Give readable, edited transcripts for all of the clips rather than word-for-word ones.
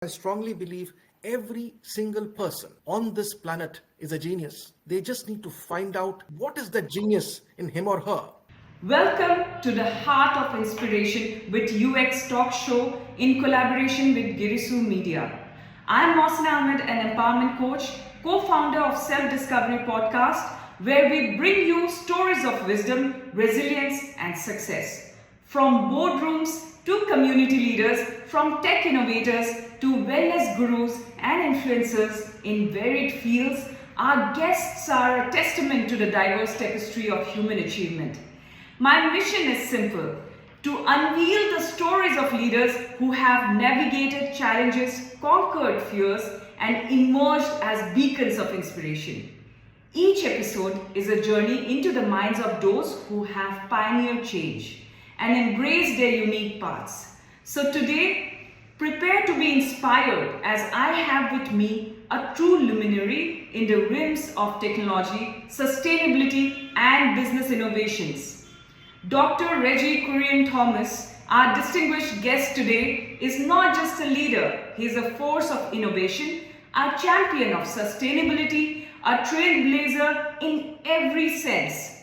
I strongly believe every single person on this planet is a genius. They just need to find out what is the genius in him or her. Welcome to the Heart of Inspiration with YOUx Talks show in collaboration with GRISU Media. I'm Mohsinaa Ahmad, an empowerment coach, co-founder of Self-Discovery Podcast, where we bring you stories of wisdom, resilience, and success. From boardrooms to community leaders, from tech innovators to wellness gurus and influencers in varied fields, our guests are a testament to the diverse tapestry of human achievement. My mission is simple: to unveil the stories of leaders who have navigated challenges, conquered fears, and emerged as beacons of inspiration. Each episode is a journey into the minds of those who have pioneered change and embraced their unique paths. So today, prepare to be inspired as I have with me a true luminary in the realms of technology, sustainability, and business innovations. Dr. Reji Kurien Thomas, our distinguished guest today, is not just a leader, he is a force of innovation, a champion of sustainability, a trailblazer in every sense.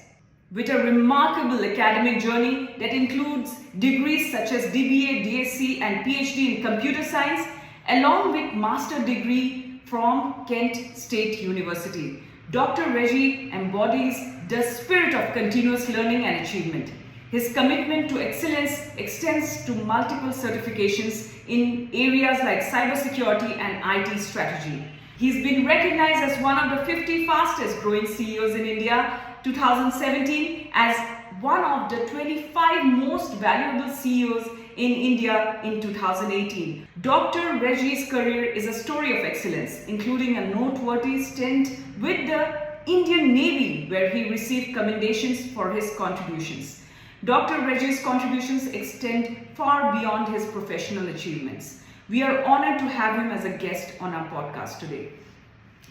With a remarkable academic journey that includes degrees such as DBA, DSc, and PhD in computer science, along with master degree from Kent State University, Dr. Reji embodies the spirit of continuous learning and achievement. His commitment to excellence extends to multiple certifications in areas like cybersecurity and IT strategy. He's been recognized as one of the 50 fastest growing CEOs in India 2017, as one of the 25 most valuable CEOs in India in 2018. Dr. Reji's career is a story of excellence, including a noteworthy stint with the Indian Navy, where he received commendations for his contributions. Dr. Reji's contributions extend far beyond his professional achievements. We are honored to have him as a guest on our podcast today.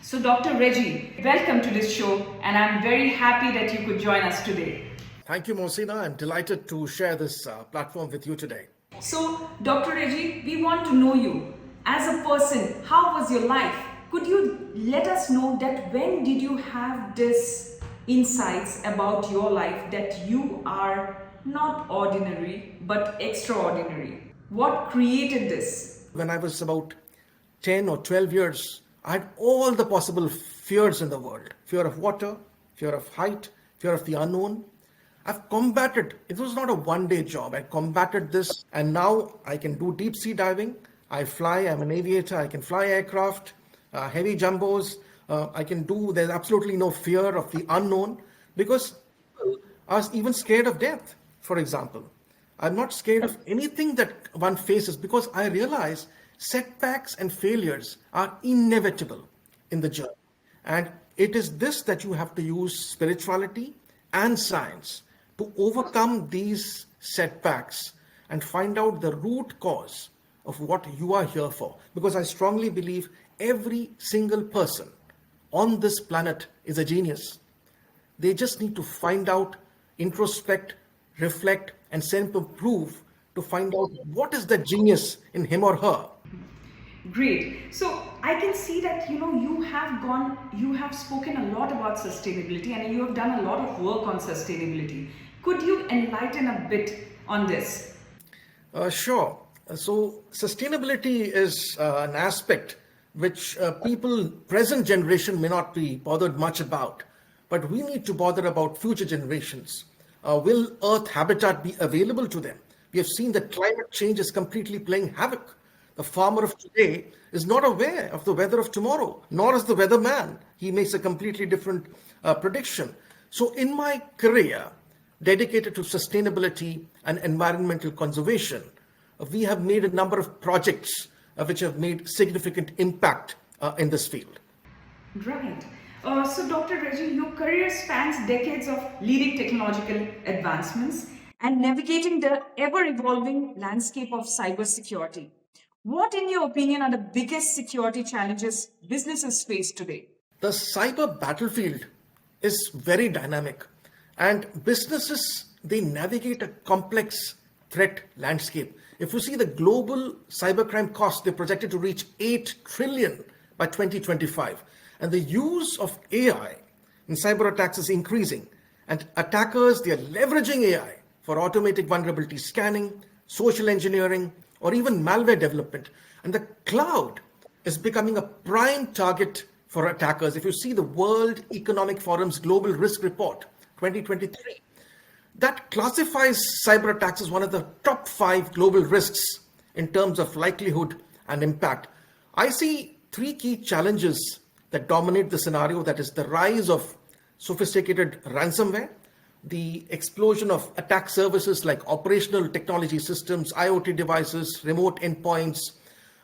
So Dr. Reji, welcome to this show, and I'm very happy that you could join us today. Thank you, Mohsinaa. I'm delighted to share this platform with you today. So, Dr. Reji, we want to know you as a person. How was your life? Could you let us know that when did you have this insights about your life that you are not ordinary but extraordinary? What created this? When I was about 10 or 12 years, I had all the possible fears in the world. Fear of water, fear of height, fear of the unknown. I've combated, it was not a one-day job. I combated this, and now I can do deep sea diving. I fly, I'm an aviator, I can fly aircraft, heavy jumbos. There's absolutely no fear of the unknown, because I was even scared of death, for example. I'm not scared of anything that one faces, because I realize setbacks and failures are inevitable in the journey. And it is this that you have to use spirituality and science to overcome these setbacks and find out the root cause of what you are here for. Because I strongly believe every single person on this planet is a genius. They just need to find out, introspect, reflect, and self-improve to find out what is the genius in him or her. Great. So I can see that you have spoken a lot about sustainability, and you have done a lot of work on sustainability. Could you enlighten a bit on this? Sure. So sustainability is an aspect which present generation may not be bothered much about, but we need to bother about future generations. Will Earth habitat be available to them? We have seen that climate change is completely playing havoc. The farmer of today is not aware of the weather of tomorrow, nor is the weatherman. He makes a completely different prediction. So in my career, dedicated to sustainability and environmental conservation, we have made a number of projects which have made significant impact in this field. Right. So Dr. Reji, your career spans decades of leading technological advancements and navigating the ever-evolving landscape of cybersecurity. What, in your opinion, are the biggest security challenges businesses face today? The cyber battlefield is very dynamic, and businesses, they navigate a complex threat landscape. If you see the global cybercrime costs, they're projected to reach 8 trillion by 2025. And the use of AI in cyber attacks is increasing. And attackers, they are leveraging AI for automatic vulnerability scanning, social engineering, or even malware development. And the cloud is becoming a prime target for attackers. If you see the World Economic Forum's Global Risk Report 2023, that classifies cyber attacks as one of the top 5 global risks in terms of likelihood and impact. I see 3 key challenges that dominate the scenario. That is the rise of sophisticated ransomware, the explosion of attack services like operational technology systems, IoT devices, remote endpoints,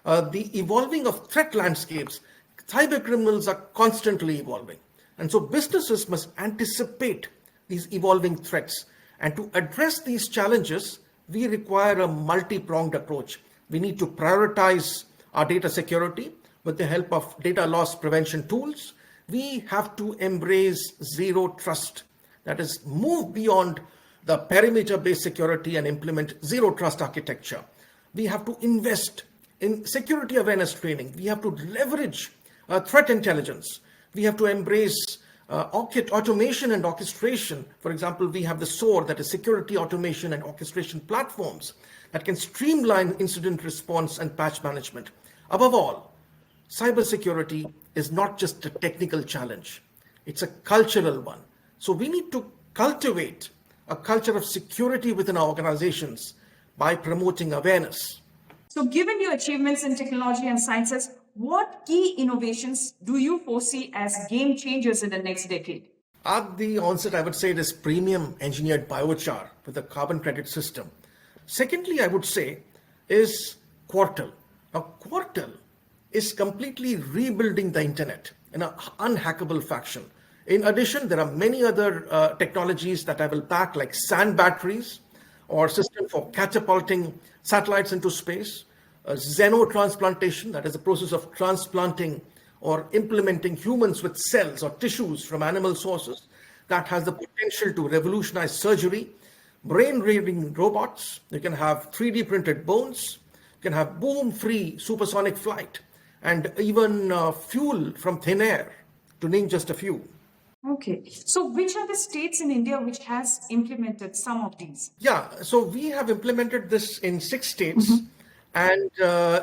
the evolving of threat landscapes. Cyber criminals are constantly evolving. And so businesses must anticipate these evolving threats. And to address these challenges, we require a multi-pronged approach. We need to prioritize our data security with the help of data loss prevention tools. We have to embrace zero trust. That is, move beyond the perimeter-based security and implement zero trust architecture. We have to invest in security awareness training. We have to leverage threat intelligence. We have to embrace automation and orchestration. For example, we have the SOAR, that is security automation and orchestration platforms that can streamline incident response and patch management. Above all, cybersecurity is not just a technical challenge. It's a cultural one. So we need to cultivate a culture of security within our organizations by promoting awareness. So, given your achievements in technology and sciences, what key innovations do you foresee as game changers in the next decade? At the onset, I would say it is premium engineered biochar with a carbon credit system. Secondly, I would say is Quartal. Now, Quartal is completely rebuilding the internet in an unhackable fashion. In addition, there are many other technologies that I will pack, like sand batteries or system for catapulting satellites into space, xenotransplantation, that is the process of transplanting or implementing humans with cells or tissues from animal sources, that has the potential to revolutionize surgery, brain reading robots. You can have 3D printed bones, you can have boom-free supersonic flight, and even fuel from thin air, to name just a few. Okay, so which are the states in India which has implemented some of these? Yeah, so we have implemented this in 6 states. And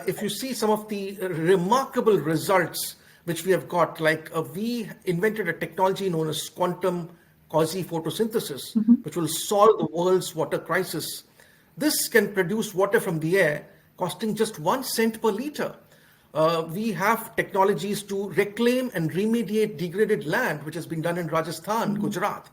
if you see some of the remarkable results which we have got, like we invented a technology known as quantum quasi photosynthesis, which will solve the world's water crisis. This can produce water from the air costing just 1 cent per liter. We have technologies to reclaim and remediate degraded land, which has been done in Rajasthan, Gujarat.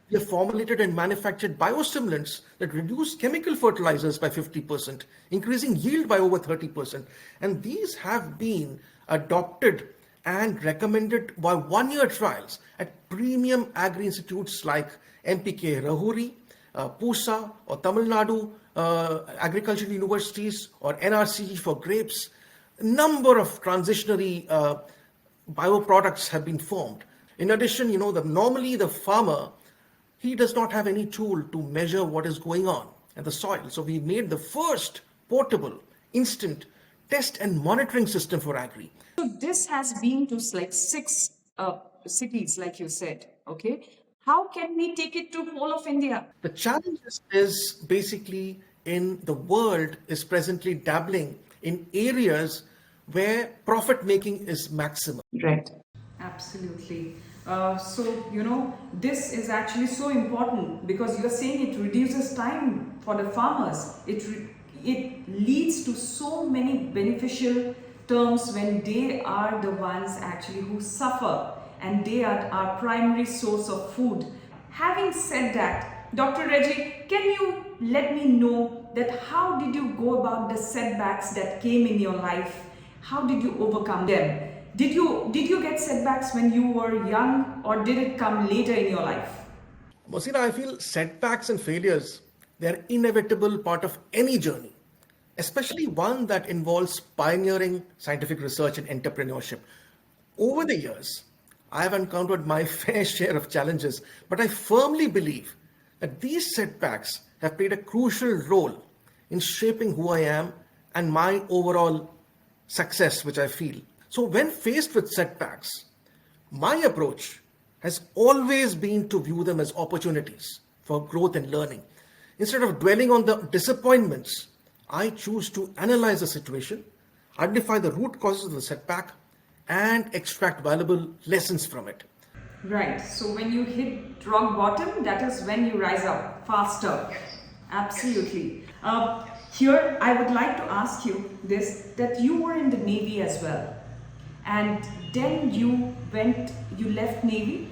We have formulated and manufactured biostimulants that reduce chemical fertilizers by 50%, increasing yield by over 30%. And these have been adopted and recommended by 1-year trials at premium agri-institutes like MPK Rahuri, PUSA, or Tamil Nadu agricultural universities, or NRC for grapes. A number of transitionary bioproducts have been formed. In addition, normally the farmer, he does not have any tool to measure what is going on in the soil. So we made the first portable, instant test and monitoring system for agri. So this has been to like 6 cities, like you said, okay? How can we take it to whole of India? The challenge is basically in the world is presently dabbling in areas where profit making is maximum. Right. Absolutely. This is actually so important because you're saying it reduces time for the farmers. It leads to so many beneficial terms when they are the ones actually who suffer and they are our primary source of food. Having said that, Dr. Reji, can you let me know that how did you go about the setbacks that came in your life? How did you overcome them? Did you get setbacks when you were young, or did it come later in your life? Mohsinaa, I feel setbacks and failures, they're inevitable part of any journey, especially one that involves pioneering scientific research and entrepreneurship. Over the years, I have encountered my fair share of challenges, but I firmly believe that these setbacks have played a crucial role in shaping who I am and my overall success, which I feel. So when faced with setbacks, my approach has always been to view them as opportunities for growth and learning. Instead of dwelling on the disappointments, I choose to analyze the situation, identify the root causes of the setback, and extract valuable lessons from it. Right. So when you hit rock bottom, that is when you rise up faster. Absolutely. Here, I would like to ask you this, that you were in the Navy as well. And then you left Navy,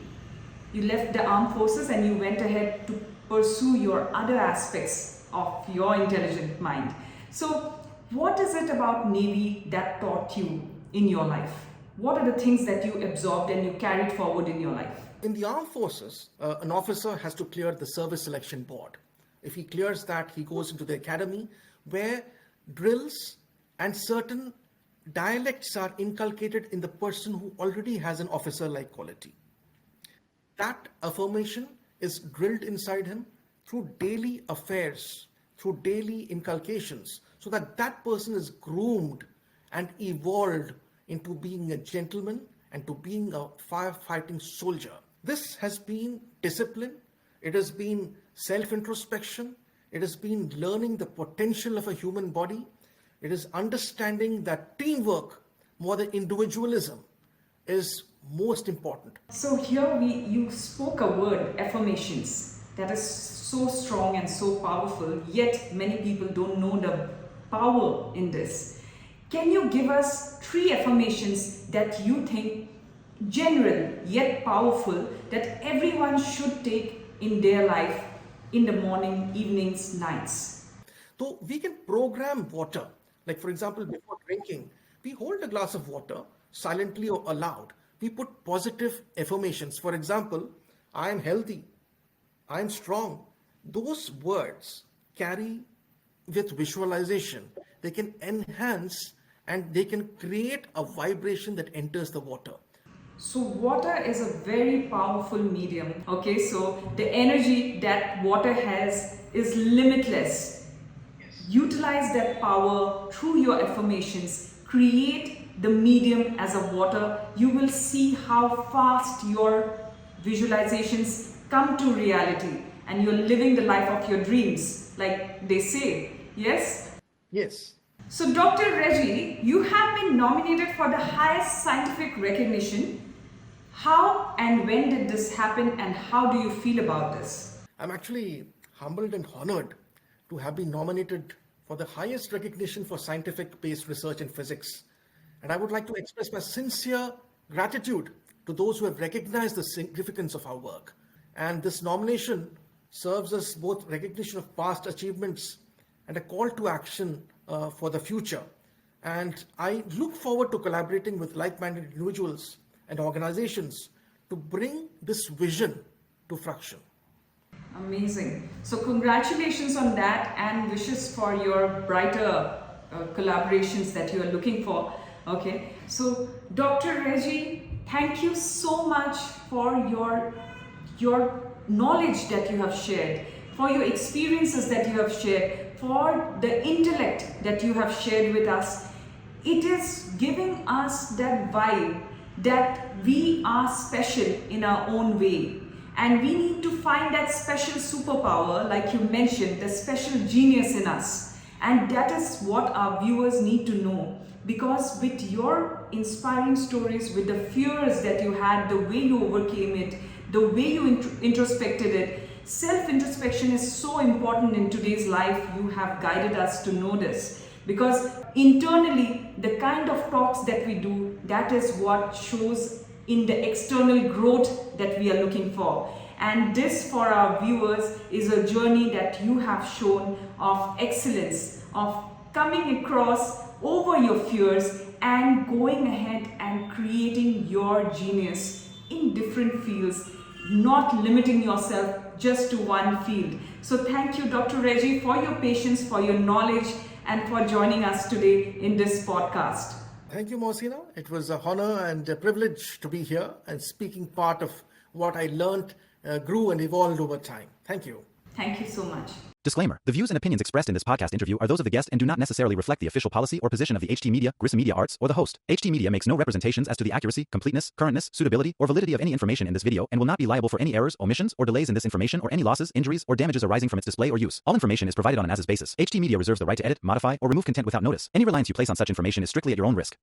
you left the armed forces and you went ahead to pursue your other aspects of your intelligent mind. So what is it about Navy that taught you in your life? What are the things that you absorbed and you carried forward in your life? In the armed forces, an officer has to clear the service selection board. If he clears that, he goes into the academy where drills and certain dialects are inculcated in the person who already has an officer-like quality. That affirmation is drilled inside him through daily affairs, through daily inculcations, so that that person is groomed and evolved into being a gentleman and to being a firefighting soldier. This has been discipline, it has been self-introspection, it has been learning the potential of a human body, it is understanding that teamwork more than individualism is most important. So here you spoke a word, affirmations, that is so strong and so powerful, yet many people don't know the power in this. Can you give us 3 affirmations that you think general yet powerful that everyone should take in their life in the morning, evenings, nights? So we can program water. Like for example, before drinking, we hold a glass of water silently or aloud. We put positive affirmations. For example, I am healthy, I am strong. Those words carry with visualization. They can enhance and they can create a vibration that enters the water. So water is a very powerful medium. Okay, so the energy that water has is limitless. Utilize that power through your affirmations. Create the medium as a water. You will see how fast your visualizations come to reality and you're living the life of your dreams, like they say. Yes? Yes. So Dr. Reji, you have been nominated for the highest scientific recognition. How and when did this happen and how do you feel about this? I'm actually humbled and honored to have been nominated for the highest recognition for scientific-based research in physics. And I would like to express my sincere gratitude to those who have recognized the significance of our work. And this nomination serves as both recognition of past achievements and a call to action for the future. And I look forward to collaborating with like-minded individuals and organizations to bring this vision to fruition. Amazing. So congratulations on that and wishes for your brighter collaborations that you are looking for. Okay. So Dr. Reji, thank you so much for your knowledge that you have shared, for your experiences that you have shared, for the intellect that you have shared with us. It is giving us that vibe that we are special in our own way. And we need to find that special superpower, like you mentioned, the special genius in us. And that is what our viewers need to know. Because with your inspiring stories, with the fears that you had, the way you overcame it, the way you introspected it, self-introspection is so important in today's life. You have guided us to know this. Because internally, the kind of talks that we do, that is what shows in the external growth that we are looking for. And this, for our viewers, is a journey that you have shown of excellence, of coming across over your fears and going ahead and creating your genius in different fields, not limiting yourself just to one field. So thank you, Dr. Reji, for your patience, for your knowledge, and for joining us today in this podcast. Thank you, Mohsinaa. It was an honor and a privilege to be here and speaking part of what I learned, grew and evolved over time. Thank you. Thank you so much. Disclaimer. The views and opinions expressed in this podcast interview are those of the guest and do not necessarily reflect the official policy or position of the HT Media, GRISU Media Arts, or the host. HT Media makes no representations as to the accuracy, completeness, currentness, suitability, or validity of any information in this video and will not be liable for any errors, omissions, or delays in this information or any losses, injuries, or damages arising from its display or use. All information is provided on an as-is basis. HT Media reserves the right to edit, modify, or remove content without notice. Any reliance you place on such information is strictly at your own risk.